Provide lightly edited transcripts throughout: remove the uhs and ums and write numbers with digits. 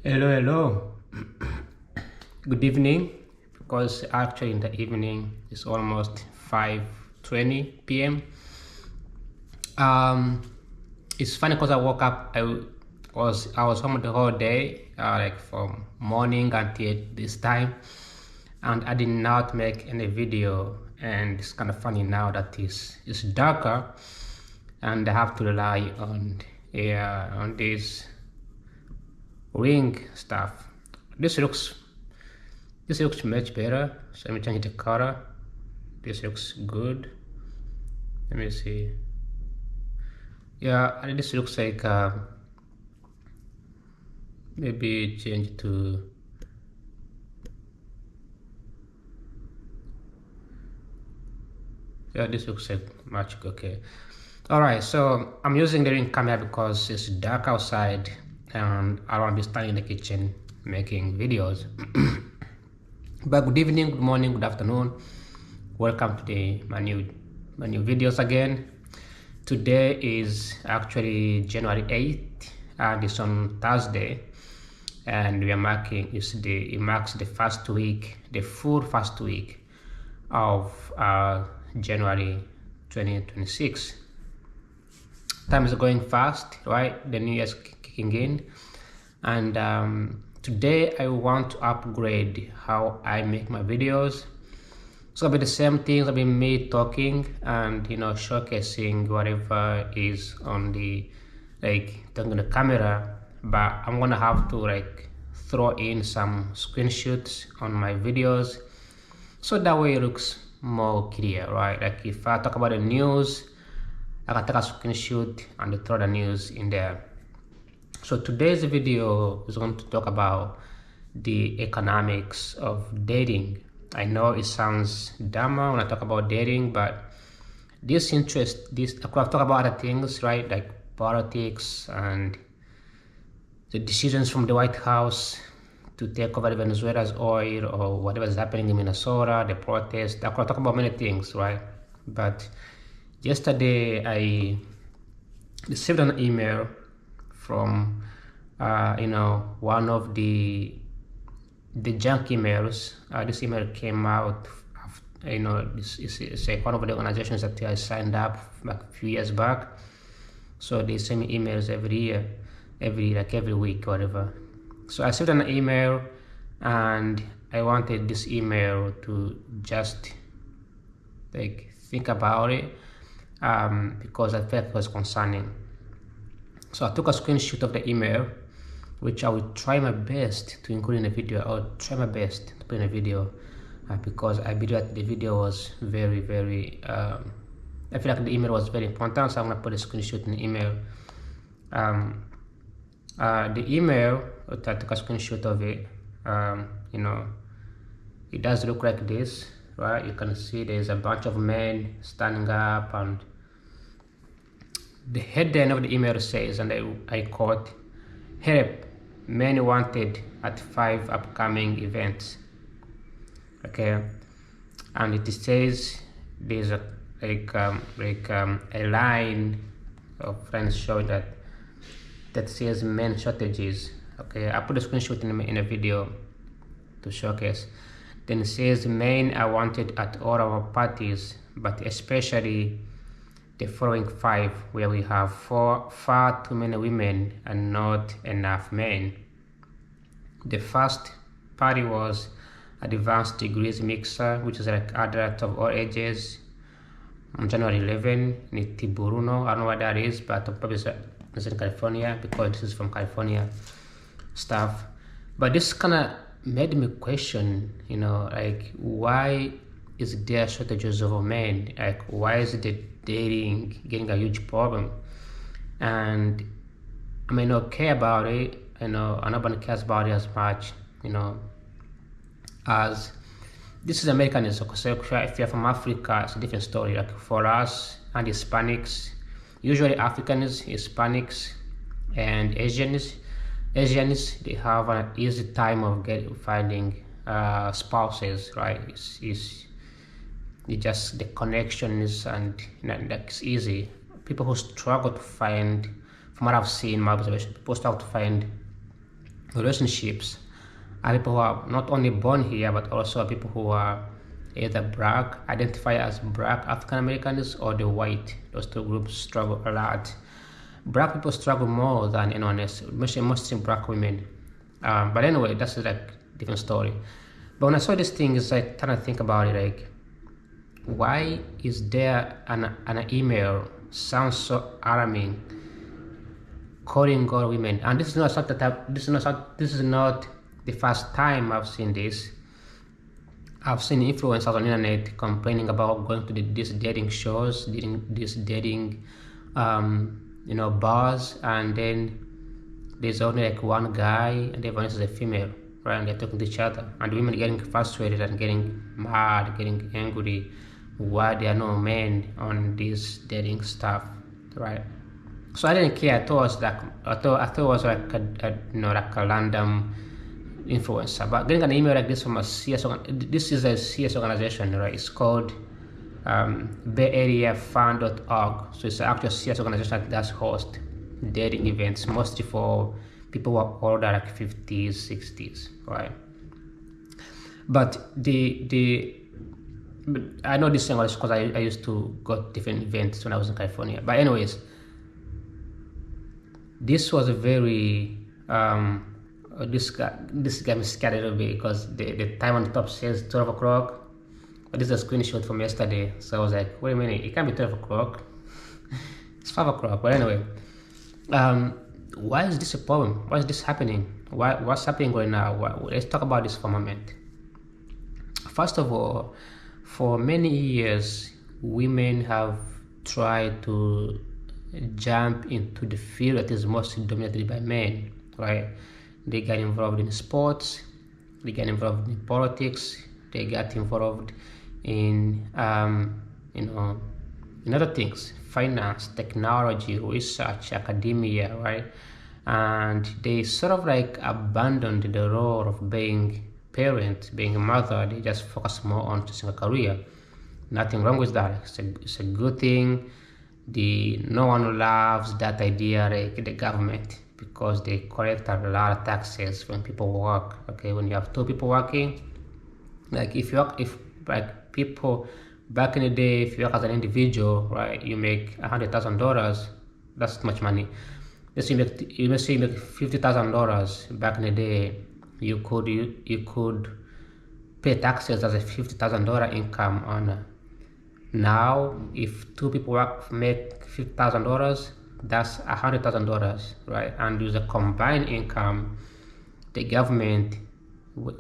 Hello, hello. Good evening, because actually in the evening it's almost 5:20 p.m. Um, it's funny because I woke up. I was home the whole day, like from morning until this time, and I did not make any video. And it's kind of funny now that it's darker, and I have to rely on this ring stuff. This looks this looks much better. So let me change the color. This looks good. Let me see. Yeah, and this looks like maybe change to yeah. This looks like much okay. All right, so I'm using the ring camera because it's dark outside and I want to be standing in the kitchen making videos. But good evening, good morning, good afternoon. Welcome to my new videos again. Today is actually January 8th and it's on Thursday, and we are marking it marks the first week, the full first week of January 2026. Time is going fast, right? The new year's kicking in, and today I want to upgrade how I make my videos. So it'll be the same things. It'll be me talking and showcasing whatever is on the talking on the camera, but I'm gonna have to throw in some screenshots on my videos so that way it looks more clear, right? Like if I talk about the news, I can take a screenshot and throw the news in there. So today's video is going to talk about the economics of dating. I know it sounds dumber when I talk about dating, but I could have talked about other things, right? Like politics and the decisions from the White House to take over Venezuela's oil or whatever is happening in Minnesota, the protests. I could have talked about many things, right? But yesterday I received an email from one of the junk emails. This email came out this is one of the organizations that I signed up like a few years back, so they send me emails every year, every week, whatever. So I received an email and I wanted this email to just think about it, because I felt it was concerning. So I took a screenshot of the email, which I will try my best to include in the video. I'll try my best to put in a video, because I believe that the video was very, very, I feel like the email was very important, so I'm gonna put a screenshot in the email. The email, I took a screenshot of it, it does look like this, right? You can see there's a bunch of men standing up, and the headline of the email says, and I quote, "Help, men wanted at 5 upcoming events." Okay, and it says there's a line of friends showing that says men shortages. Okay, I put a screenshot in a video to showcase. Then it says men are wanted at all our parties, but especially the following 5, where we have far too many women and not enough men. The first party was Advanced Degrees Mixer, which is like adults of all ages, on January 11 in Tiburon. I don't know what that is, but probably it's in California, because this is from California stuff. But this kind of made me question, why is there shortages of men? Like, why is the dating getting a huge problem? And I may not care about it. Nobody cares about it as much, as this is Americanism. So if you're from Africa, it's a different story. Like for us and Hispanics, usually Africans, Hispanics, and Asians, they have an easy time of finding spouses, right? It's just the connections, and that's easy. People who struggle to find, from what I've seen, my observation, people struggle to find relationships are people who are not only born here but also people who are either black, identify as black African Americans, or the white. Those two groups struggle a lot. Black people struggle more than anyone else, mostly black women. But anyway, that's like a different story. But when I saw this thing, it's like trying to think about it, like, why is there an email sounds so alarming calling all women? And this is not this is not the first time I've seen this. I've seen influencers on the internet complaining about going to these dating shows, these dating bars, and then there's only like one guy and everyone else is a female, right? And they're talking to each other, and the women getting frustrated and getting mad, getting angry why there are no men on this dating stuff, right? So I didn't care. I thought it was like a random influencer. But getting an email like this from this is a CS organization, right? It's called BayAreaFund.org. So it's an actual CS organization that does host dating events, mostly for people who are older, like 50s, 60s, right? But I know this thing because I used to go to different events when I was in California. But anyways, this was a very this got me scared a little bit because the time on the top says 12 o'clock, but this is a screenshot from yesterday. So I was like, wait a minute, it can't be 12 o'clock. It's 5 o'clock. But anyway, why is this a problem? Why is this happening? What's happening right now? Let's talk about this for a moment. First of all, for many years, women have tried to jump into the field that is mostly dominated by men, right? They got involved in sports, they got involved in politics, they got involved in in other things, finance, technology, research, academia, right? And they sort of like abandoned the role of being parent, being a mother. They just focus more on choosing a career. Nothing wrong with that. It's a good thing. No one loves that idea, like the government, because they collect a lot of taxes when people work. Okay, when you have two people working, like if people back in the day, if you work as an individual, right, you make $100,000. That's too much money. Let's say you make $50,000 back in the day. You could pay taxes as a $50,000 income earner. Now, if two people make $50,000, that's $100,000, right? And with a combined income, the government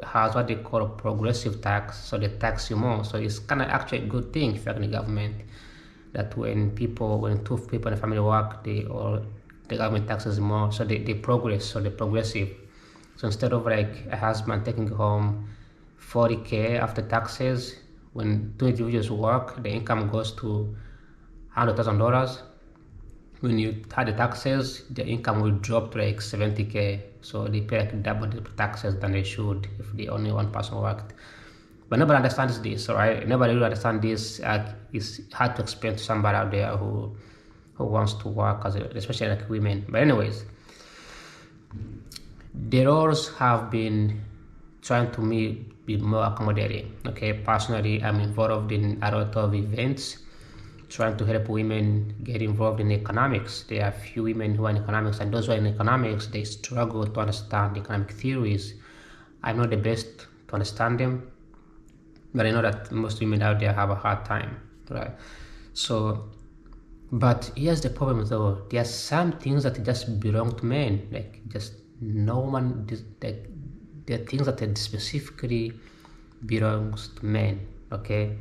has what they call a progressive tax, so they tax you more. So it's kind of actually a good thing if you're in the government, that when two people in a family work, the government taxes more, so they progress, so they're progressive. So instead of like a husband taking home $40K after taxes, when two individuals work, the income goes to $100,000. When you add the taxes, the income will drop to like $70K. So they pay like double the taxes than they should if the only one person worked. But nobody understands this, right? Nobody really understands this. It's hard to explain to somebody out there who wants to work, especially like women. But anyways, the roles have been trying to be more accommodating. Okay, personally, I'm involved in a lot of events trying to help women get involved in economics. There are few women who are in economics, and those who are in economics, they struggle to understand economic theories. I'm not the best to understand them, but I know that most women out there have a hard time, right? So, but here's the problem though. There are some things that just belong to men, like just no one, like there are things that specifically belongs to men, okay?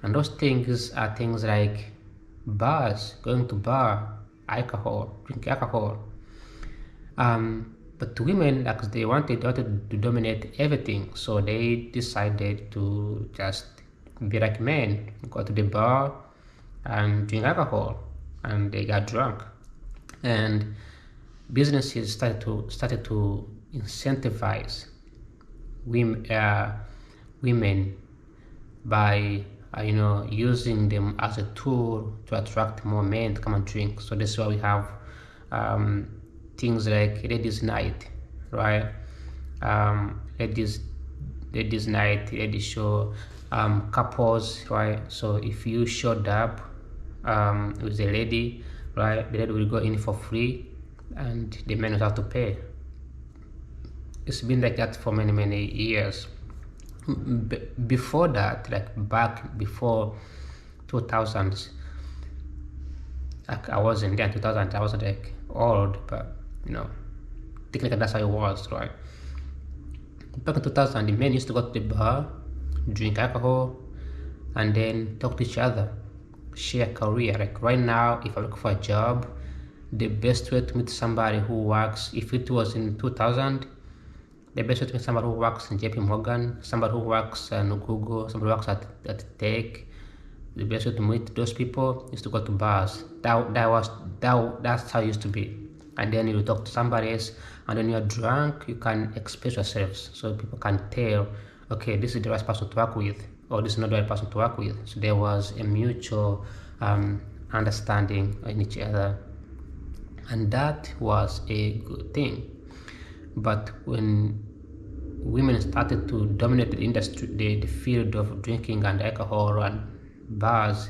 And those things are things like bars, going to bar, alcohol, drink alcohol. But women, like they wanted to dominate everything, so they decided to just be like men, go to the bar and drink alcohol, and they got drunk. And businesses started to incentivize women by using them as a tool to attract more men to come and drink. So that's why we have things like ladies' night, right? ladies night, ladies show, couples, right? So if you showed up with a lady, right, the lady will go in for free and the men will have to pay. It's been like that for many years. Before that, like back before 2000s, like I wasn't there in 2000, I was like old, but technically that's how it was, right? Back in 2000, the men used to go to the bar, drink alcohol, and then talk to each other, share career. Like right now, if I look for a job, the best way to meet somebody who works, if it was in 2000, the best way to meet somebody who works in JP Morgan, somebody who works in Google, somebody who works at Tech, the best way to meet those people is to go to bars. That's how it used to be. And then you talk to somebody else, and when you're drunk, you can express yourselves, so people can tell, okay, this is the right person to work with, or this is not the right person to work with. So there was a mutual understanding in each other, and that was a good thing. But when women started to dominate the industry, the field of drinking and alcohol and bars,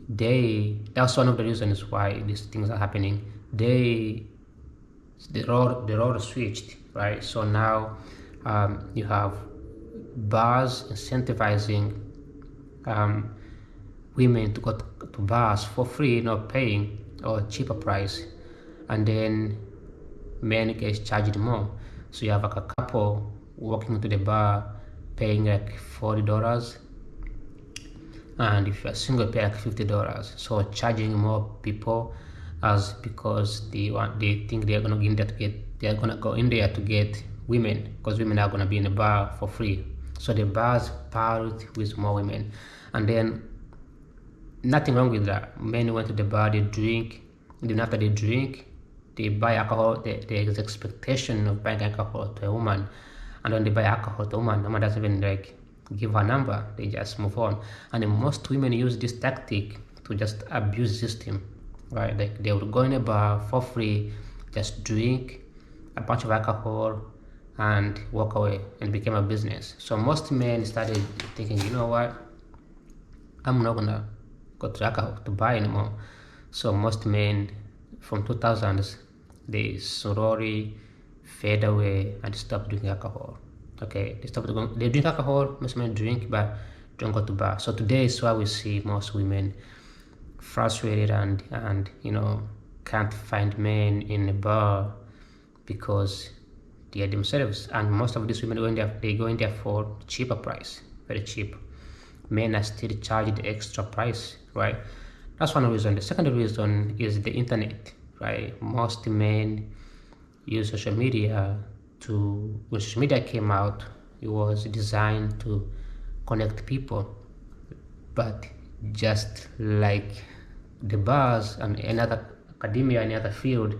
that's one of the reasons why these things are happening. The role switched, right? So now you have bars incentivizing women to go to bars for free, not paying, or cheaper price, and then men get charged more. So you have like a couple walking into the bar paying like $40, and if you're single, pay like $50. So charging more people because they think they're gonna go in there to get women, because women are gonna be in the bar for free. So the bars piled with more women, and then nothing wrong with that. Men went to the bar, they drink, and then after they drink, they buy alcohol. There's expectation of buying alcohol to a woman, and when they buy alcohol to a woman, the woman doesn't even like give her number, they just move on. And then most women use this tactic to just abuse the system, right? Like they would go in a bar for free, just drink a bunch of alcohol and walk away, and became a business. So most men started thinking, you know what, I'm not gonna go to alcohol to buy anymore. So most men from 2000s, they slowly fade away and stop drinking alcohol. Okay, they drink alcohol, most men drink, but don't go to bar. So today is why we see most women frustrated and can't find men in a bar because they are themselves. And most of these women they go in there for cheaper price, very cheap. Men are still charged the extra price, right? That's one reason. The second reason is the internet, right? Most men use social media when social media came out, it was designed to connect people. But just like the bars and another academia, any other field,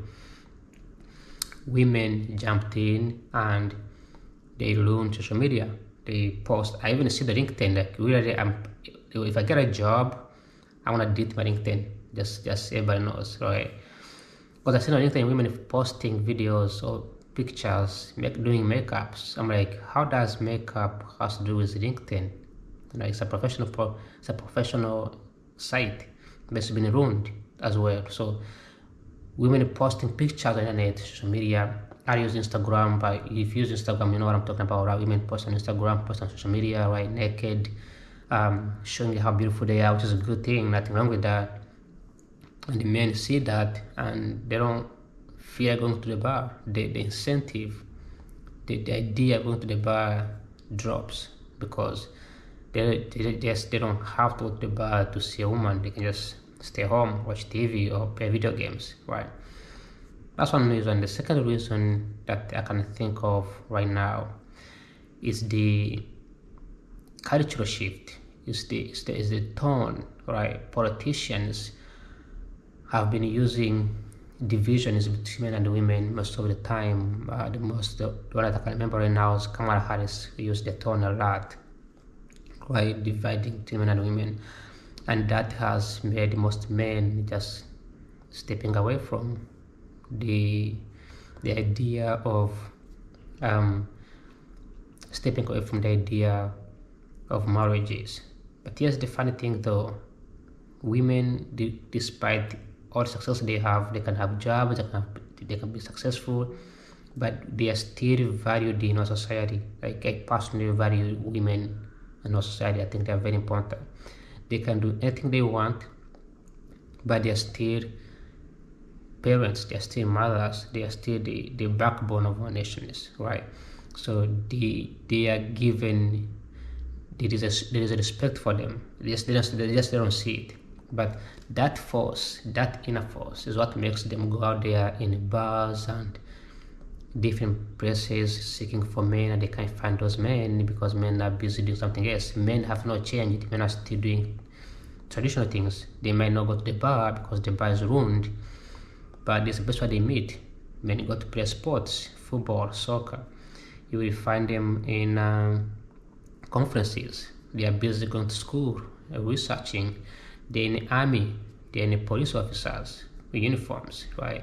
women jumped in and they ruined social media. They post. I even see the LinkedIn. Like really, if I get a job, I want to delete my LinkedIn. Just everybody knows, right? Because I see on LinkedIn women posting videos or pictures, doing makeups. I'm like, how does makeup has to do with LinkedIn? It's a professional site, but it's been ruined as well. So women posting pictures on the internet, social media. I use Instagram, but if you use Instagram, you know what I'm talking about, right? Women post on Instagram, post on social media, right, naked, showing you how beautiful they are, which is a good thing, nothing wrong with that. And the men see that and they don't fear going to the bar. The incentive, the idea of going to the bar drops because they don't have to go to the bar to see a woman. They can just stay home, watch TV or play video games, right? That's one reason. The second reason that I can think of right now is the cultural shift. Is the tone, right? Politicians have been using divisions between men and women most of the time. The one that I can remember right now is Kamala Harris used the tone a lot, right? Dividing between men and women, and that has made most men just stepping away from the idea of um, stepping away from the idea of marriages. But here's the funny thing though, women, despite all the success they have, they can have jobs, they can be successful, but they are still valued in our society. Like I personally value women in our society. I think they are very important. They can do anything they want, but they are still parents, they are still mothers, they are still the backbone of our nations, right? So they are given, there is a respect for them. They don't see it. But that force, that inner force, is what makes them go out there in bars and different places seeking for men, and they can't find those men because men are busy doing something else. Men have not changed. Men are still doing traditional things. They might not go to the bar because the bar is ruined, but it's the place where they meet. Men go to play sports, football, soccer. You will find them in conferences. They are busy going to school, researching. They're in the army. They're in the police officers with uniforms, right?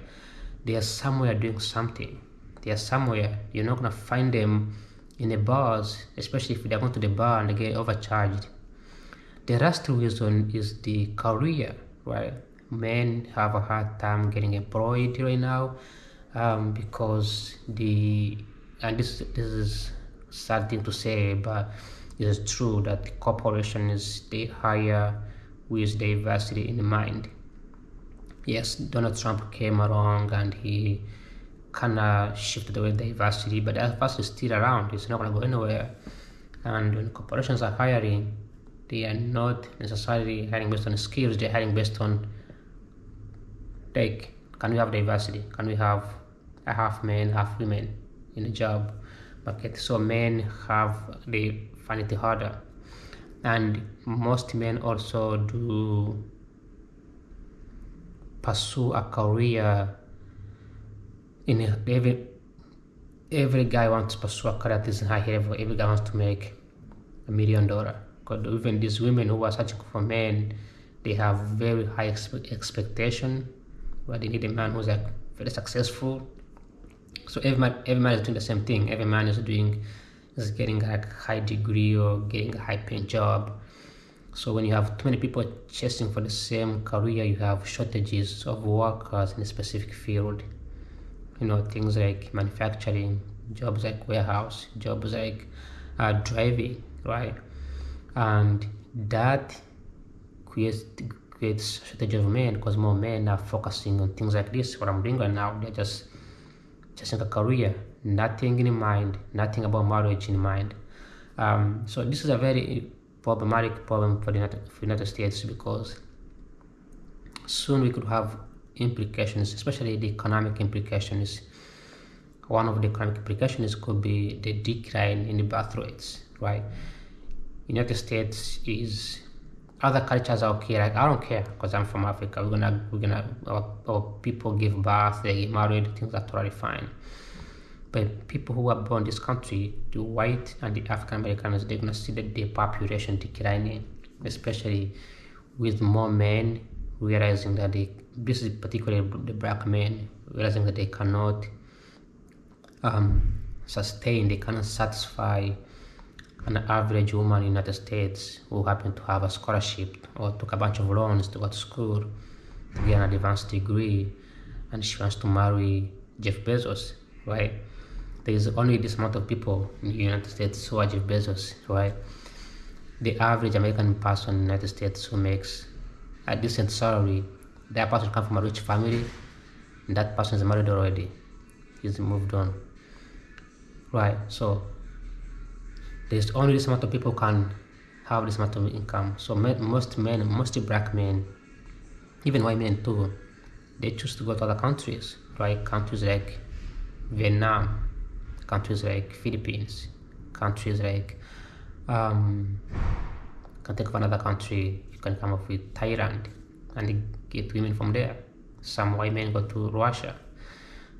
They are somewhere doing something. They are somewhere. You're not gonna find them in the bars, especially if they're going to the bar and they get overcharged. The last reason is the career, right? Men have a hard time getting employed right now because and this is sad thing to say, but it is true that the corporations they hire with diversity in mind. Yes, Donald Trump came along and he kind of shifted away diversity, but diversity is still around. It's not going to go anywhere. And when corporations are hiring, they are not necessarily hiring based on skills. They're hiring based on, like, can we have diversity? Can we have a half men, half women in a job market? So men they find it harder, and most men also do pursue a career in every guy wants to pursue a career at this high level. Every guy wants to make $1 million. Because even these women who are searching for men, they have very high expectation, but they need a man who's like very successful. So every man is doing the same thing. Every man is getting like high degree or getting a high paying job. So when you have too many people chasing for the same career, you have shortages of workers in a specific field. Things like manufacturing, jobs like warehouse, jobs like driving, right? And that creates shortage of men because more men are focusing on things like this. What I'm doing right now, they're just chasing a career, nothing in mind, nothing about marriage in mind. So this is a very problematic problem for the United States because soon we could have implications, especially the economic implications. One of the economic implications could be the decline in the birth rates, right? United States is, other cultures are okay. Like I don't care because I'm from Africa. Our people give birth, they get married, things are totally fine. But people who are born in this country, the white and the African Americans, they're gonna see that their population declining, especially with more men realizing that this is particularly the black men, realizing that they cannot they cannot satisfy an average woman in the United States who happened to have a scholarship or took a bunch of loans to go to school to get an advanced degree, and she wants to marry Jeff Bezos, right? There is only this amount of people in the United States who are Jeff Bezos, right? The average American person in the United States who makes a decent salary, that person comes from a rich family, and that person is married already. He's moved on, right? So there's only this amount of people can have this amount of income. So most men, mostly black men, even white men too, they choose to go to other countries, right? Countries like Vietnam, countries like Philippines, countries like can think of another country you can come up with, Thailand, and get women from there. Some white men go to Russia.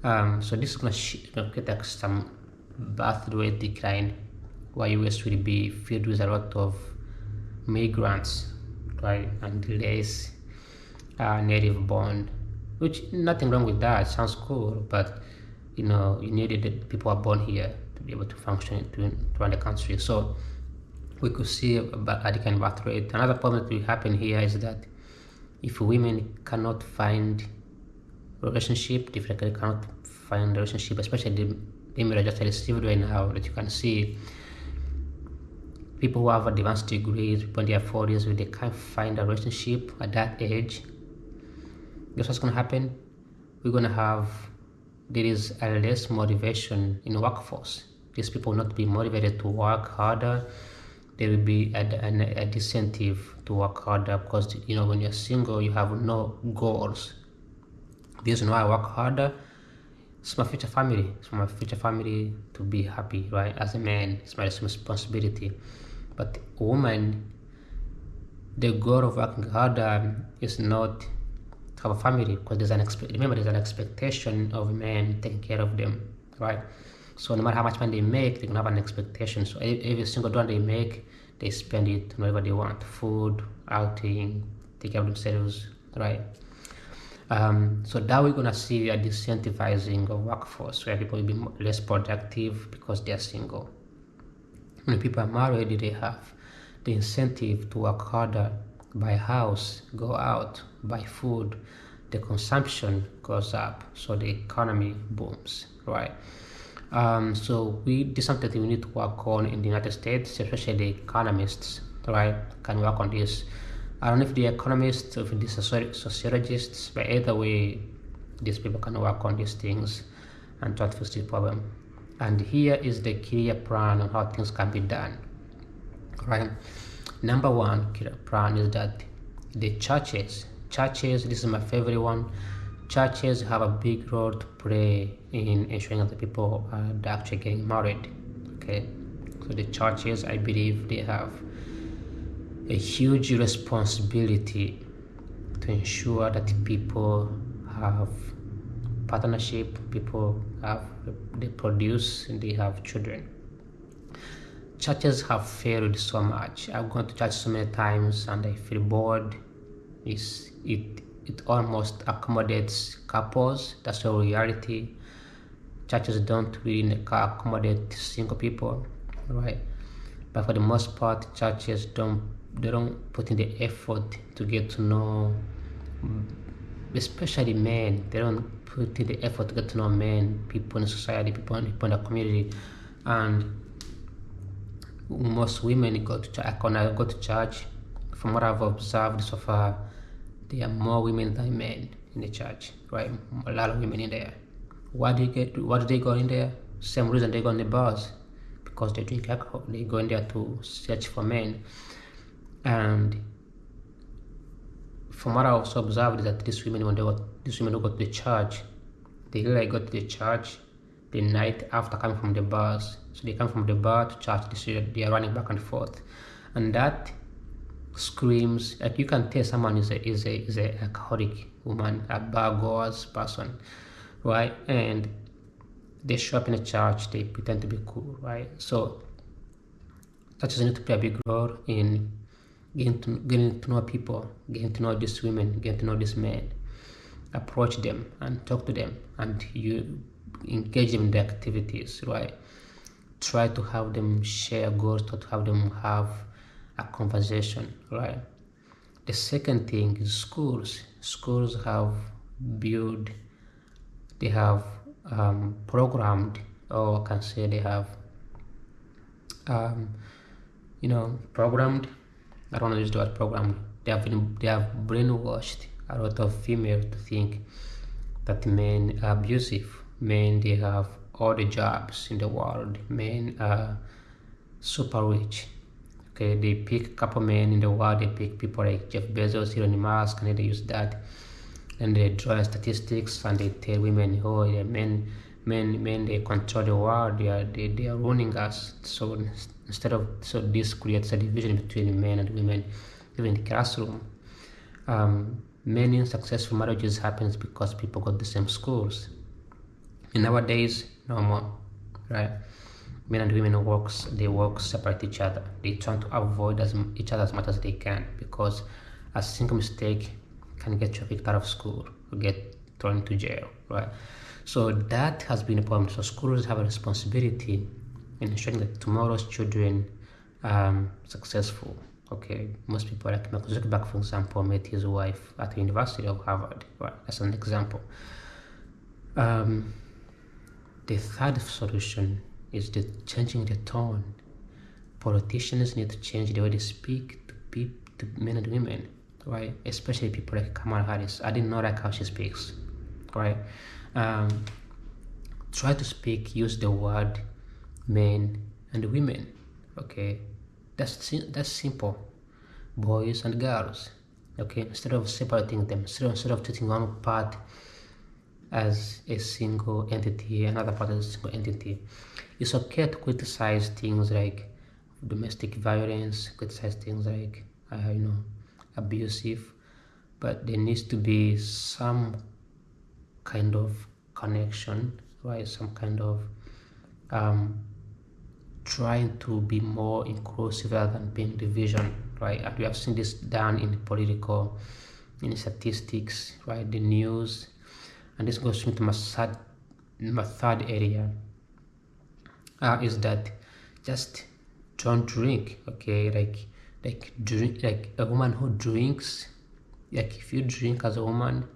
So this is gonna get like some birth rate decline, where US will be filled with a lot of migrants, right, and less native born, which nothing wrong with that, sounds cool, but you needed that people are born here to be able to function to run the country. So we could see a decline birth rate. Another problem that will happen here is that if women cannot find relationship, if they cannot find a relationship, especially the image I just received right now, that you can see people who have advanced degrees, people in their 40s, they can't find a relationship at that age. Guess what's going to happen? We're going to have, there is a less motivation in the workforce. These people will not be motivated to work harder. There will be a disincentive to work harder because, when you're single, you have no goals. The reason why I work harder, it's my future family. It's for my future family to be happy, right? As a man, it's my responsibility. But a woman, the goal of working harder is not to have a family, because there's an expectation of a man taking care of them, right? So no matter how much money they make, they're gonna have an expectation. So every single dollar they make, they spend it on whatever they want: food, outing, take care of themselves, right? So that we're gonna see a disincentivizing of workforce, where people will be less productive because they're single. When people are married, they have the incentive to work harder, buy a house, go out, buy food. The consumption goes up, so the economy booms, right? So this is something we need to work on in the United States, especially the economists, right? Can work on this. I don't know if the economists or if the sociologists, but either way, these people can work on these things and try to fix this problem. And here is the clear plan on how things can be done, right? Number one clear plan is that the churches, this is my favorite one, churches have a big role to play in ensuring that the people are actually getting married. Okay, so the churches, I believe, they have a huge responsibility to ensure that people have partnership, they produce and they have children. Churches have failed so much. I've gone to church so many times and I feel bored. It almost accommodates couples. That's the reality. Churches don't really accommodate single people, right? But for the most part, churches don't put in the effort to get to know, especially men. They don't put in the effort to get to know men, people in society, people in the community. And most women go to church. From what I've observed so far, there are more women than men in the church, right? A lot of women in there. What do they go in there? Same reason they go in the bars, because they drink alcohol. They go in there to search for men. And from what I also observed is that these women who go to the church, they really go to the church the night after coming from the bars. So they come from the bar to church. They are running back and forth, and that screams, like, you can tell someone is a alcoholic woman, a bar goers person, right? And they show up in a church, they pretend to be cool, right? So churches need to play a big role in getting to know people, getting to know these women, getting to know these men. Approach them and talk to them, and you engage them in the activities, right? Try to have them share goals, to have them have a conversation, right? The second thing is schools. Schools have built, they have programmed, or I can say they have programmed. I don't want to use the word programmed. They have brainwashed a lot of females to think that men are abusive. Men, they have all the jobs in the world. Men are super rich. Okay, they pick a couple men in the world. They pick people like Jeff Bezos, Elon Musk, and they use that, and they draw statistics and they tell women, oh, yeah, men, they control the world. They are ruining us. So this creates a division between men and women, even in the classroom. Many successful marriages happens because people go to the same schools. And nowadays, no more, right? Men and women work separate each other. They try to avoid each other as much as they can, because a single mistake can get you kicked out of school or get thrown into jail, right? So that has been a problem. So schools have a responsibility in ensuring that tomorrow's children successful. Okay, most people like Mark Zuckerberg, for example, met his wife at the University of Harvard. Right, that's an example. The third solution is the changing the tone. Politicians need to change the way they speak to men and women, right? Especially people like Kamala Harris. I didn't know like how she speaks, right? Try to use the word men and women, okay? That's simple. Boys and girls, okay? Instead of separating them, instead of treating one part as a single entity, another part as a single entity. It's okay to criticize things like domestic violence, criticize things like abusive, but there needs to be some kind of connection, right? Some kind of trying to be more inclusive rather than being division, right? And we have seen this done in political, in statistics, right? The news, and this goes into my third area, is that just don't drink, okay? Like drink, like a woman who drinks, like if you drink as a woman,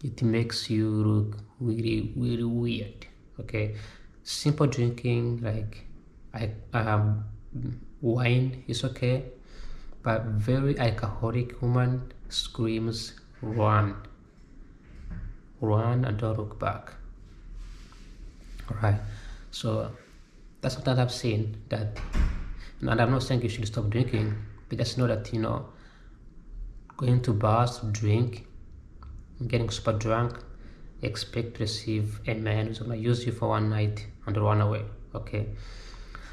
it makes you look really, really weird, okay? Simple drinking, like wine is okay, but very alcoholic woman screams run and don't look back. All right, so that's what I've seen, that, and I'm not saying you should stop drinking, but just know that going to bars to drink, getting super drunk, expect to receive a man who's gonna use you for one night and run away. Okay,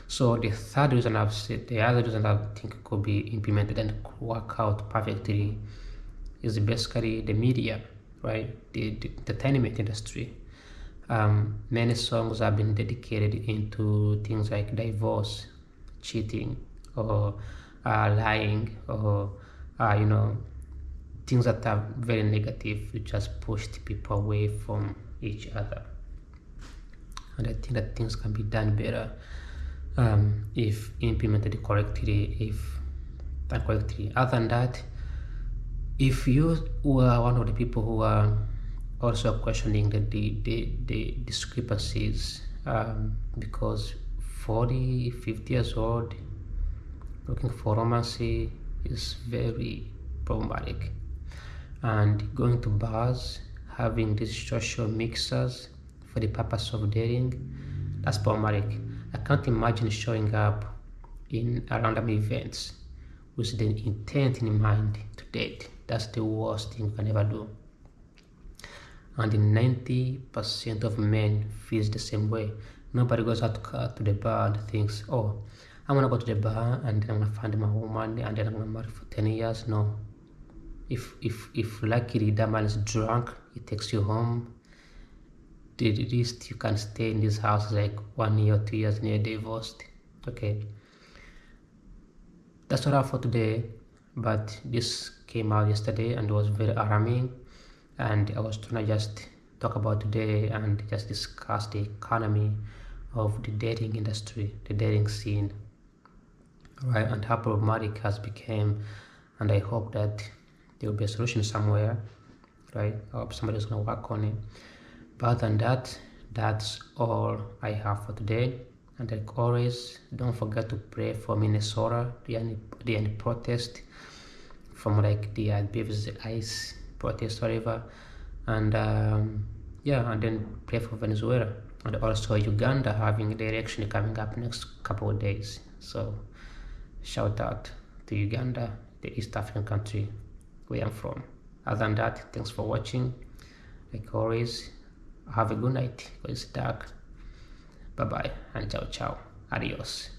so the third reason I've said, the other reason I think could be implemented and work out perfectly, is basically the media, right? The entertainment industry. Many songs have been dedicated into things like divorce, cheating, or lying, or things that are very negative, which has pushed people away from each other. And I think that things can be done better if implemented correctly, Other than that, if you were one of the people who are also questioning the discrepancies, because 40, 50 years old looking for romancy is very problematic, and going to bars, having these social mixers for the purpose of dating, that's problematic. I can't imagine showing up in random events with the intent in mind to date. That's the worst thing you can ever do. And 90% of men feels the same way. Nobody goes out to the bar and thinks, oh, I'm gonna go to the bar and then I'm gonna find my woman and then I'm gonna marry for 10 years. No. If luckily that man is drunk, he takes you home, the least you can stay in this house is like 1 year or 2 years and you're divorced. Okay. That's what I have for today, but this came out yesterday and it was very alarming, and I was trying to just talk about today and just discuss the economy of the dating industry, the dating scene, right, and how problematic it has become. And I hope that there will be a solution somewhere, right? I hope somebody's going to work on it. But other than that, that's all I have for today. And like always, don't forget to pray for Minnesota, the end protest from like the Beavis Ice protest, whatever. And and then pray for Venezuela and also Uganda having the election coming up next couple of days. So shout out to Uganda, the East African country where I'm from. Other than that, thanks for watching. Like always, have a good night because it's dark. Bye bye and ciao ciao. Adios.